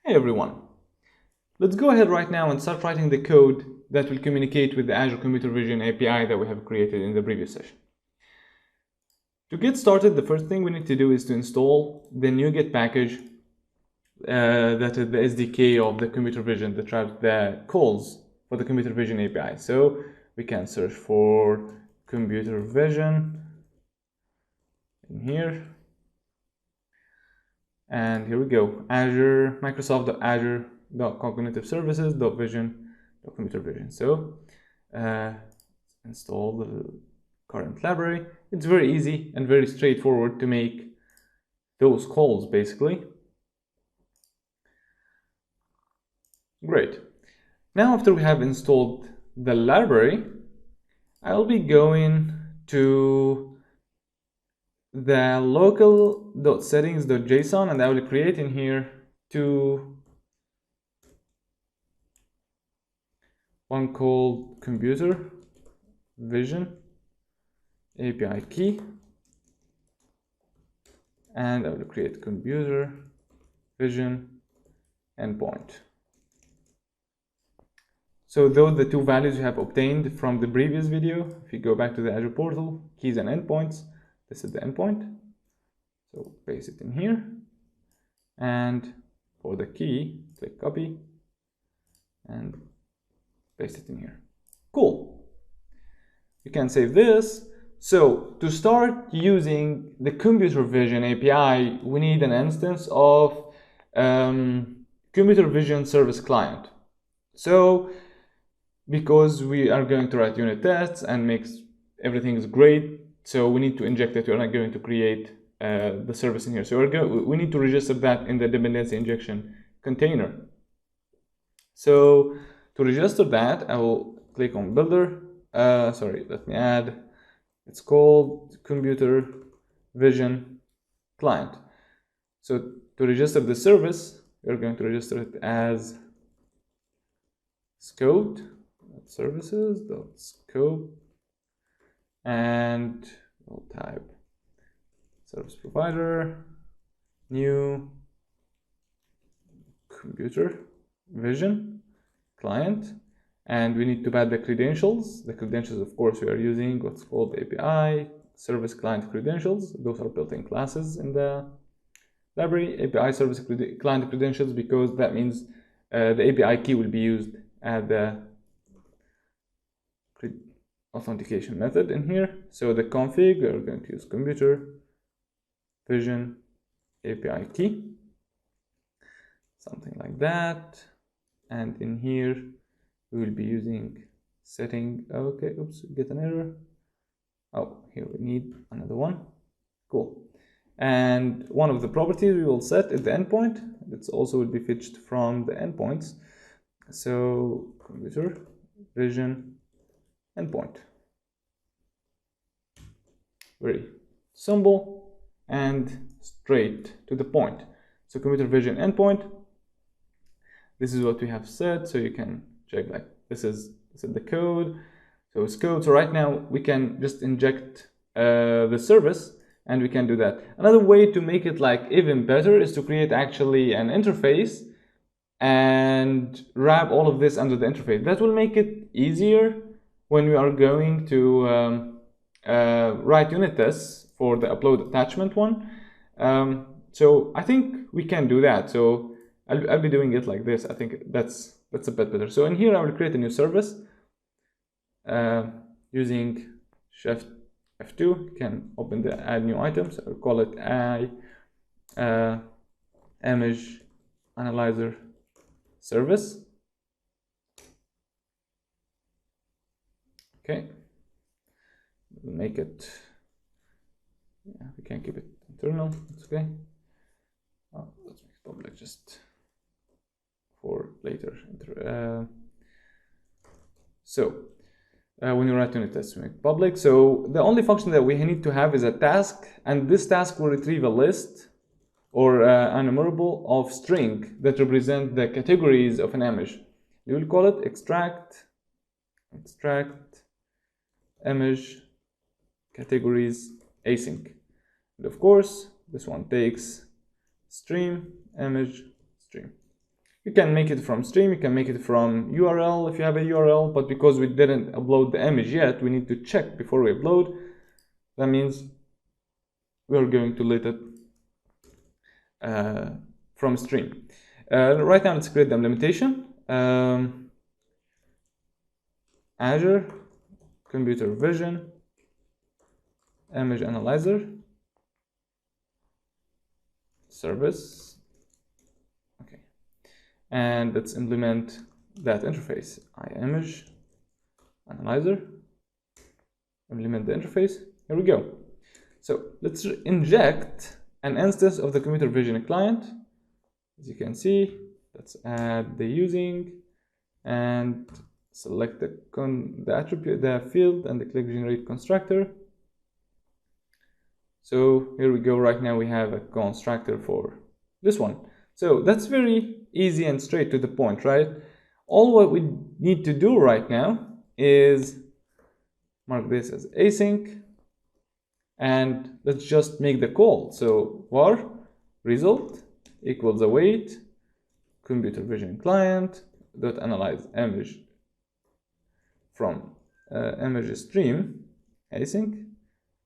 Hey everyone, let's go ahead right now and start writing the code that will communicate with the Azure Computer Vision API that we have created in the previous session. To get started, the first thing we need to do is to install the NuGet package that is the SDK of the computer vision that drives the calls for the computer vision API. So we can search for computer vision in here. And here we go, Azure, Microsoft.Azure.Cognitive-Services.Vision.Computer Vision. So install the current library. It's very easy and very straightforward to make those calls, basically. Great. Now, after we have installed the library, I'll be going to the local.settings.json, and I will create in here one called computer vision API key, and I will create computer vision endpoint. So those are the two values you have obtained from the previous video. If you go back to the Azure portal, keys and endpoints, this is the endpoint. So paste it in here, and for the key, click copy and paste it in here. Cool. You can save this. So to start using the computer vision API, we need an instance of computer vision service client. So because we are going to write unit tests and make everything is great, so we need to inject it. We're not going to create the service in here. So we need to register that in the dependency injection container. So to register that, I will click on builder. Let me add. It's called computer vision client. So to register the service, we're going to register it as scoped.services.scope, and we'll type service provider, new computer vision client, and we need to add the credentials. The credentials, of course, we are using what's called API service client credentials. Those are built-in classes in the library. API service client credentials, because that means the API key will be used as the authentication method in here. So the config, we are going to use computer vision API key, something like that. And in here we will be using setting. Okay, oops, get an error. Oh, here we need another one. Cool. And one of the properties we will set is the endpoint. It's also will be fetched from the endpoints. So computer vision endpoint. Very simple and straight to the point. So computer vision endpoint, this is what we have set. So you can check, like, this is the code. So it's code. So right now we can just inject the service, and we can do that. Another way to make it like even better is to create actually an interface and wrap all of this under the interface. That will make it easier when we are going to write unit tests for the upload attachment one. So I think we can do that. So I'll be doing it like this. I think that's a bit better. So in here I will create a new service using Shift F2. You can open the add new items. I'll call it image analyzer service. Okay, we'll make it, yeah, we can keep it internal, it's okay. Oh, let's make it public just for later. When you write unit tests, we make public. So the only function that we need to have is a task, and this task will retrieve a list or an enumerable of string that represent the categories of an image. You will call it extract image categories async. And of course, this one takes stream image stream. You can make it from stream, you can make it from URL if you have a URL, but because we didn't upload the image yet, we need to check before we upload. That means we're going to let it from stream. Right now, let's create the implementation. Azure Computer Vision Image Analyzer service. Okay, and let's implement that interface. Image Analyzer. Implement the interface. Here we go. So let's inject an instance of the computer vision client. As you can see, let's add the using and select the attribute, the field, and the click generate constructor. So here we go. Right now we have a constructor for this one. So that's very easy and straight to the point, right? All what we need to do right now is mark this as async, and let's just make the call. So var result equals await computer vision client dot analyze image from image stream async,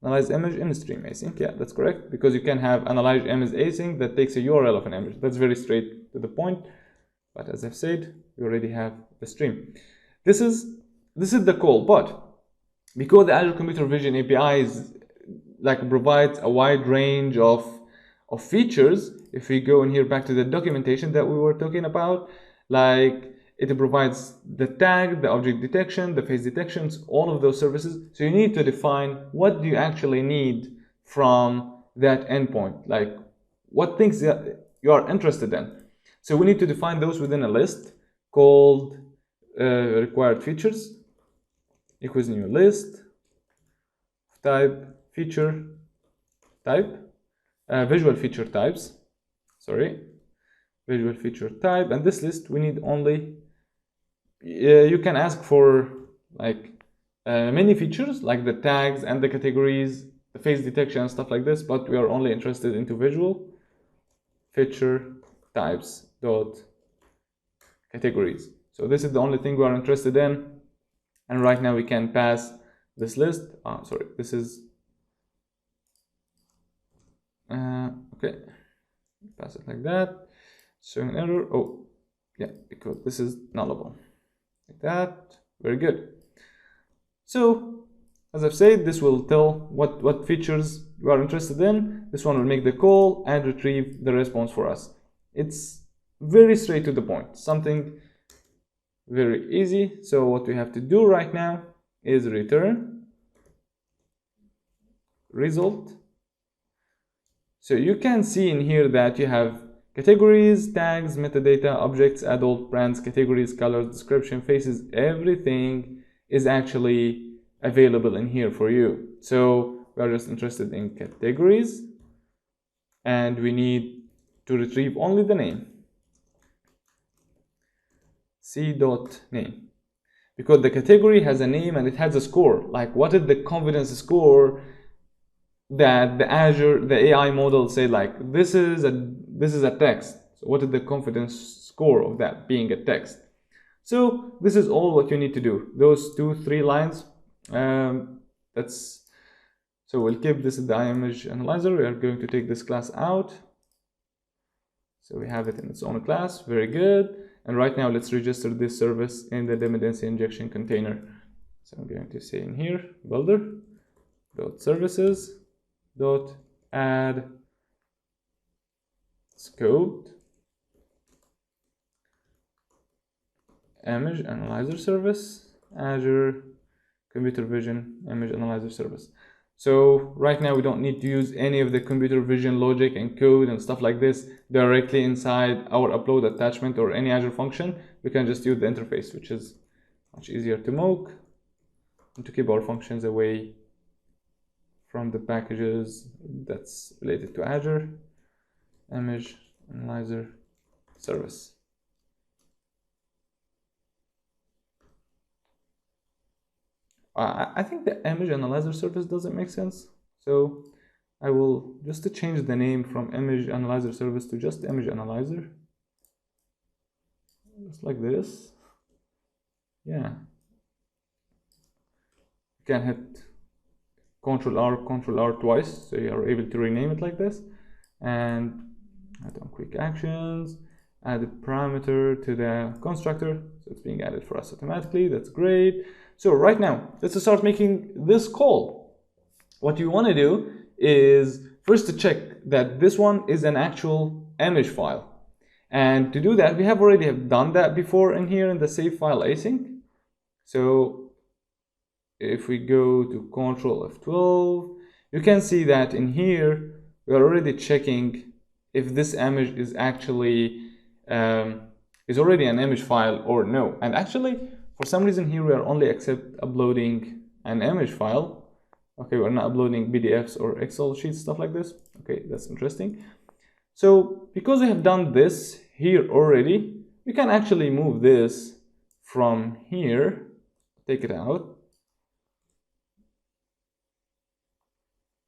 analyze image in stream async. Yeah, that's correct, because you can have analyze image async that takes a URL of an image. That's very straight to the point. But as I've said, we already have the stream. This is the call, but because the Azure Computer Vision API is provides a wide range of features. If we go in here back to the documentation that we were talking about, it provides the tag, the object detection, the face detections, all of those services. So you need to define what do you actually need from that endpoint, what things that you are interested in. So we need to define those within a list called required features equals new list type feature type visual feature types, visual feature type, and this list we need only you can ask for many features like the tags and the categories, the face detection and stuff like this, but we are only interested into visual feature types dot categories. So this is the only thing we are interested in, and right now we can pass this list. This is okay, pass it like that. Showing an error. Oh yeah, because this is nullable like that. Very good. So as I've said, this will tell what features you are interested in. This one will make the call and retrieve the response for us. It's very straight to the point, something very easy. So what we have to do right now is return result. So you can see in here that you have categories, tags, metadata, objects, adult, brands, categories, colors, description, faces, everything is actually available in here for you. So we are just interested in categories, and we need to retrieve only the name, c.name, because the category has a name and it has a score. What is the confidence score that the AI model say, this is a text. So what is the confidence score of that being a text? So this is all what you need to do, those 2-3 lines. So we'll keep this in the image analyzer. We are going to take this class out, so we have it in its own class. Very good. And right now let's register this service in the dependency injection container. So I'm going to say in here builder.services .add scoped image analyzer service, Azure Computer Vision image analyzer service. So right now we don't need to use any of the computer vision logic and code and stuff like this directly inside our upload attachment or any Azure function. We can just use the interface, which is much easier to mock and to keep our functions away from the packages that's related to Azure image analyzer service. I think the image analyzer service doesn't make sense, so I will just change the name from image analyzer service to just image analyzer. just like this. Yeah, you can hit Ctrl R twice, so you are able to rename it like this. And add on quick actions, add a parameter to the constructor, so it's being added for us automatically. That's great. So right now, let's start making this call. What you want to do is first to check that this one is an actual image file. And to do that, we already have done that before in here in the save file async. So if we go to Ctrl F12, you can see that in here we are already checking if this image is actually already an image file or no. And actually, for some reason here we are only uploading an image file. Okay, we're not uploading PDFs or Excel sheets, stuff like this. Okay, that's interesting. So because we have done this here already, we can actually move this from here, take it out.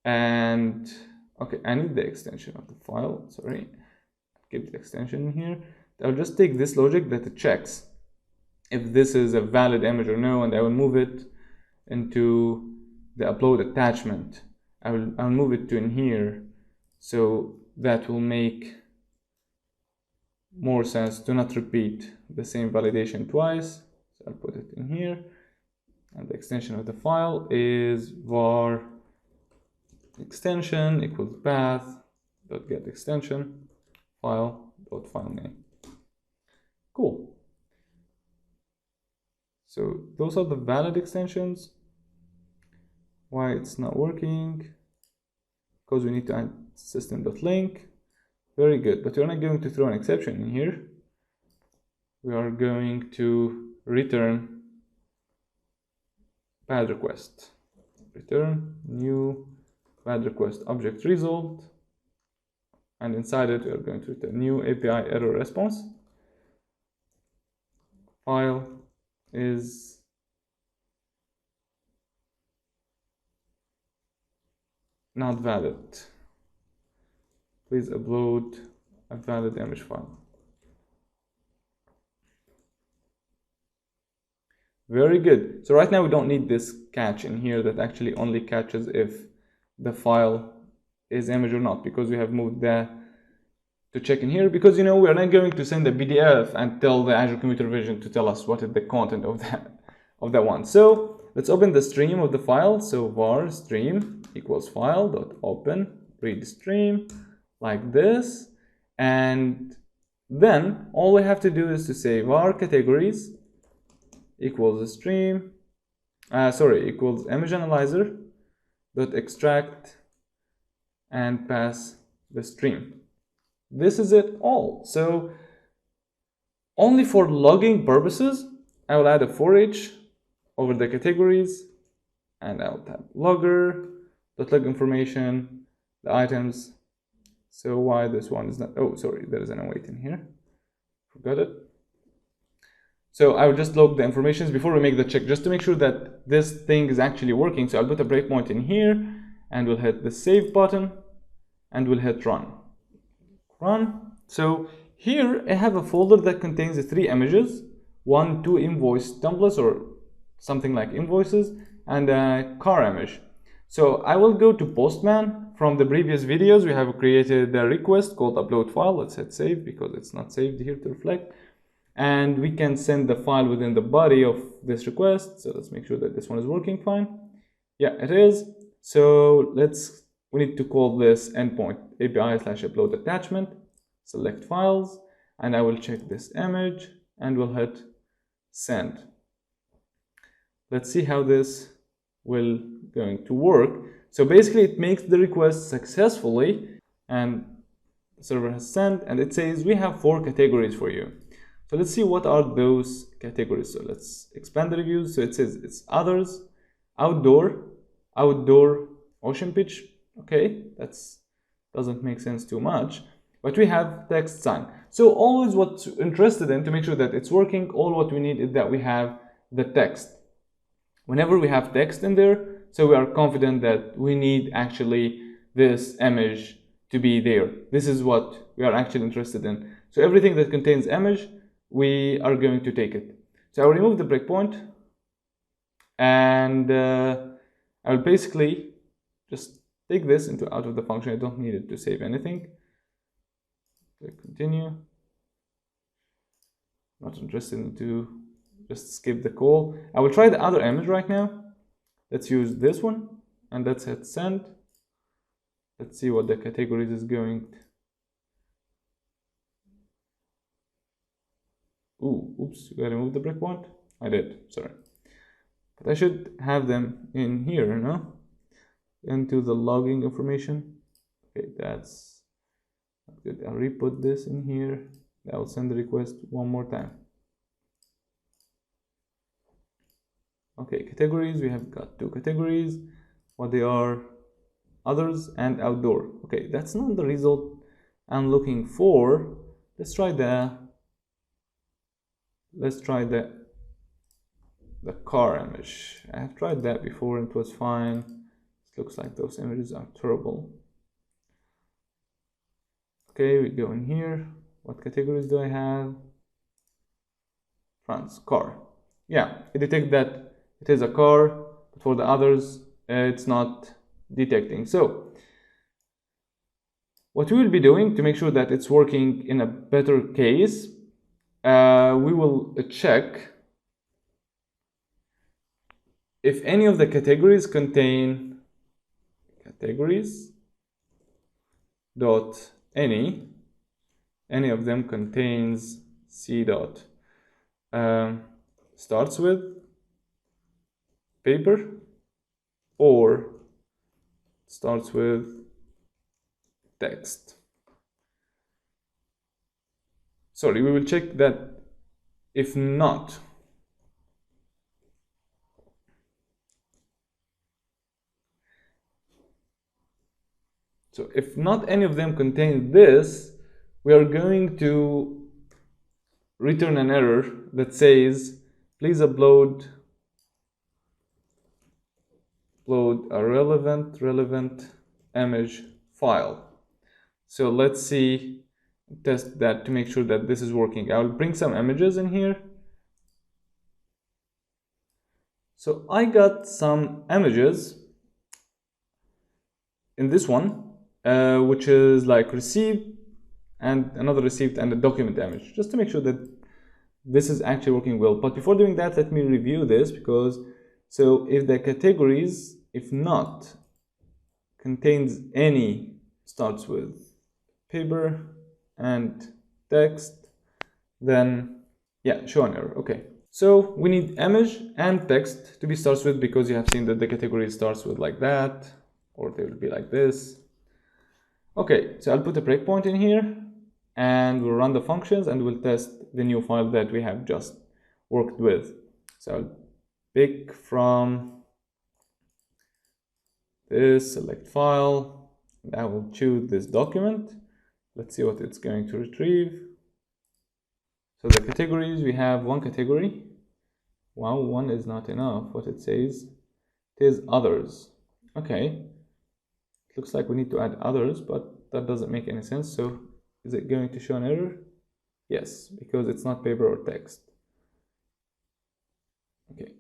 And okay, I need the extension of the file, sorry. Keep the extension in here. I'll just take this logic that it checks if this is a valid image or no, and I will move it into the upload attachment. I'll move it to in here, so that will make more sense to not repeat the same validation twice. So I'll put it in here, and the extension of the file is var extension equals path dot get extension file dot file name. Cool. So those are the valid extensions. Why it's not working? Because we need to add system.link. Very good, but we're not going to throw an exception in here. We are going to return bad request. Return new bad request object result, and inside it we are going to return new API error response. File is not valid. Please upload a valid image file. Very good. So right now we don't need this catch in here that actually only catches if the file is image or not, because we have moved that to check in here, because we are not going to send a PDF and tell the Azure Computer Vision to tell us what is the content of that one. So let's open the stream of the file. So var stream equals file dot open read stream like this, and then all we have to do is to say var categories equals stream equals image analyzer dot extract and pass the stream. This is it all. So only for logging purposes, I will add a for each over the categories, and I'll type logger dot log information, the items. So why this one is not, oh sorry, there is an await in here, forgot it. So I will just log the informations before we make the check, just to make sure that this thing is actually working. So I'll put a breakpoint in here, and we'll hit the save button, and we'll hit run. So here I have a folder that contains the 3 images, 2 invoice templates or something like invoices, and a car image. So I will go to Postman. From the previous videos, we have created a request called upload file. Let's hit save because it's not saved here to reflect. And we can send the file within the body of this request. So let's make sure that this one is working fine. Yeah, it is. So we need to call this endpoint API/UploadAttachment, select files, and I will check this image and we'll hit send. Let's see how this will going to work. So basically it makes the request successfully, and the server has sent, and it says we have 4 categories for you. So let's see what are those categories. So let's expand the reviews. So it says it's others, outdoor, ocean pitch. Okay, that's doesn't make sense too much, but we have text sign. So always what's interested in to make sure that it's working, all what we need is that we have the text. Whenever we have text in there, so we are confident that we need actually this image to be there. This is what we are actually interested in. So everything that contains image, we are going to take it. So I'll remove the breakpoint, and I'll basically just take this out of the function. I don't need it to save anything. Click continue. Not interested in to just skip the call. I will try the other image right now. Let's use this one, and let's hit send. Let's see what the categories is going. Ooh, oops, did I remove the breakpoint? I did, sorry. But I should have them in here, no? Into the logging information. Okay, that's not good. I'll re-put this in here. I'll send the request one more time. Okay, categories, we have got two categories. What they are: others and outdoor. Okay, that's not the result I'm looking for. Let's try the car image. I have tried that before and it was fine. It looks like those images are terrible. Okay, we go in here. What categories do I have? France, car. Yeah, it detects that it is a car, but for the others, it's not detecting. So what we will be doing to make sure that it's working in a better case, we will check if any of the categories contain categories dot any of them contains c dot starts with paper or starts with text. Sorry, we will check that. If not, so if not any of them contains this, we are going to return an error that says please upload a relevant image file. So let's see, test that to make sure that this is working. I'll bring some images in here. So I got some images in this one, which is like received and another received and a document image, just to make sure that this is actually working well. But before doing that, let me review this, because so if the categories, if not, contains any, starts with paper and text, then yeah, show an error. Okay, so we need image and text to be starts with, because you have seen that the category starts with like that, or they will be like this. Okay, so I'll put a breakpoint in here and we'll run the functions and we'll test the new file that we have just worked with. So I'll pick from this, select file, and I will choose this document. Let's see what it's going to retrieve. So the categories, we have one category. Wow, one is not enough. What it says, it is others. Okay, it looks like we need to add others, but that doesn't make any sense. So is it going to show an error? Yes, because it's not paper or text. Okay,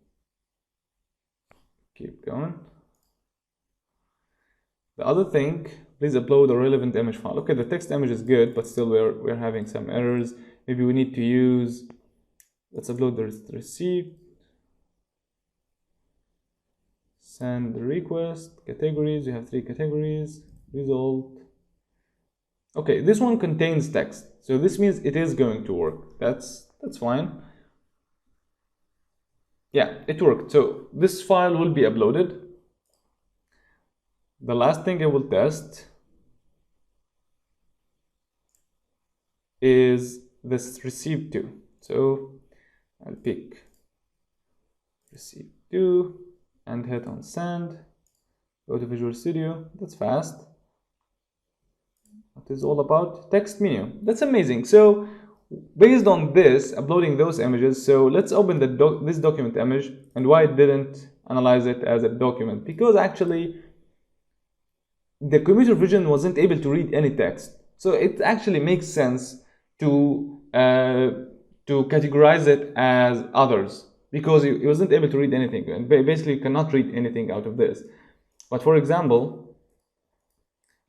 keep going. The other thing, please upload a relevant image file. Okay, the text image is good, but still we're having some errors. Maybe we need to use, let's upload the receipt, send the request, categories, we have 3 categories, result. Okay, this one contains text, so this means it is going to work. That's fine. Yeah, it worked. So this file will be uploaded. The last thing I will test is this receive to. So I'll pick receive to and hit on send. Go to Visual Studio. That's fast. What is all about? Text menu. That's amazing. So based on this, uploading those images, so let's open this document image, and why it didn't analyze it as a document, because actually the computer vision wasn't able to read any text. So it actually makes sense to to categorize it as others, because he wasn't able to read anything, and basically you cannot read anything out of this. But for example,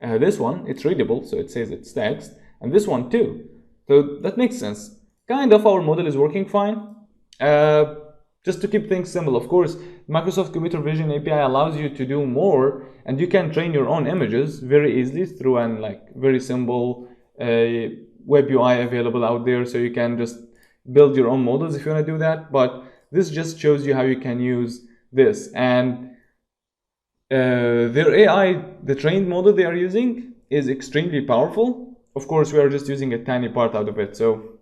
this one, it's readable, so it says it's text, and this one too. So that makes sense. Kind of our model is working fine. Just to keep things simple, of course, Microsoft Computer Vision API allows you to do more, and you can train your own images very easily through an very simple web UI available out there. So you can just build your own models if you want to do that. But this just shows you how you can use this. And their AI, the trained model they are using, is extremely powerful. Of course, we are just using a tiny part out of it. So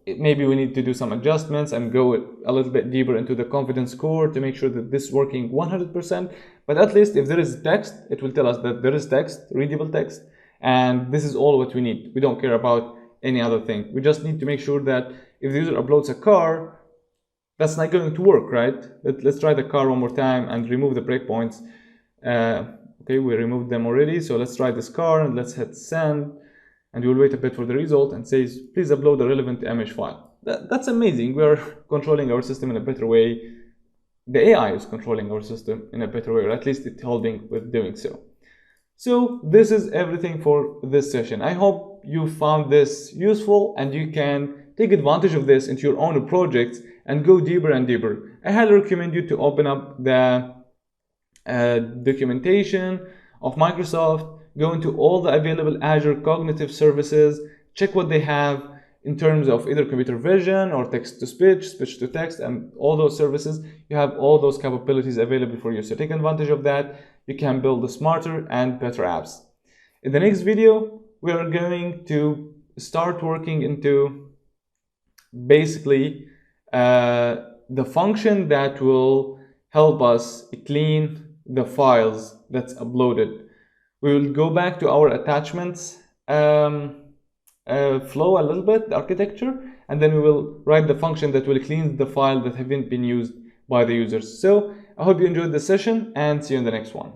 maybe we need to do some adjustments and go a little bit deeper into the confidence score to make sure that this is working 100%. But at least if there is text, it will tell us that there is text, readable text, and this is all what we need. We don't care about any other thing. We just need to make sure that if the user uploads a car, that's not going to work, right? Let's try the car one more time and remove the breakpoints. Okay, we removed them already. So let's try this car and let's hit send. And we'll wait a bit for the result, and says, please upload a relevant image file. That's amazing. We are controlling our system in a better way. The AI is controlling our system in a better way, or at least it's helping with doing so. So this is everything for this session. I hope you found this useful and you can take advantage of this into your own projects and go deeper and deeper. I highly recommend you to open up the documentation of Microsoft, go into all the available Azure cognitive services, check what they have in terms of either computer vision or text-to-speech, speech-to-text, and all those services. You have all those capabilities available for you. So take advantage of that. You can build smarter and better apps. In the next video, we are going to start working into basically the function that will help us clean the files that's uploaded. We will go back to our attachments flow a little bit, the architecture, and then we will write the function that will clean the file that haven't been used by the users. So I hope you enjoyed the session, and see you in the next one.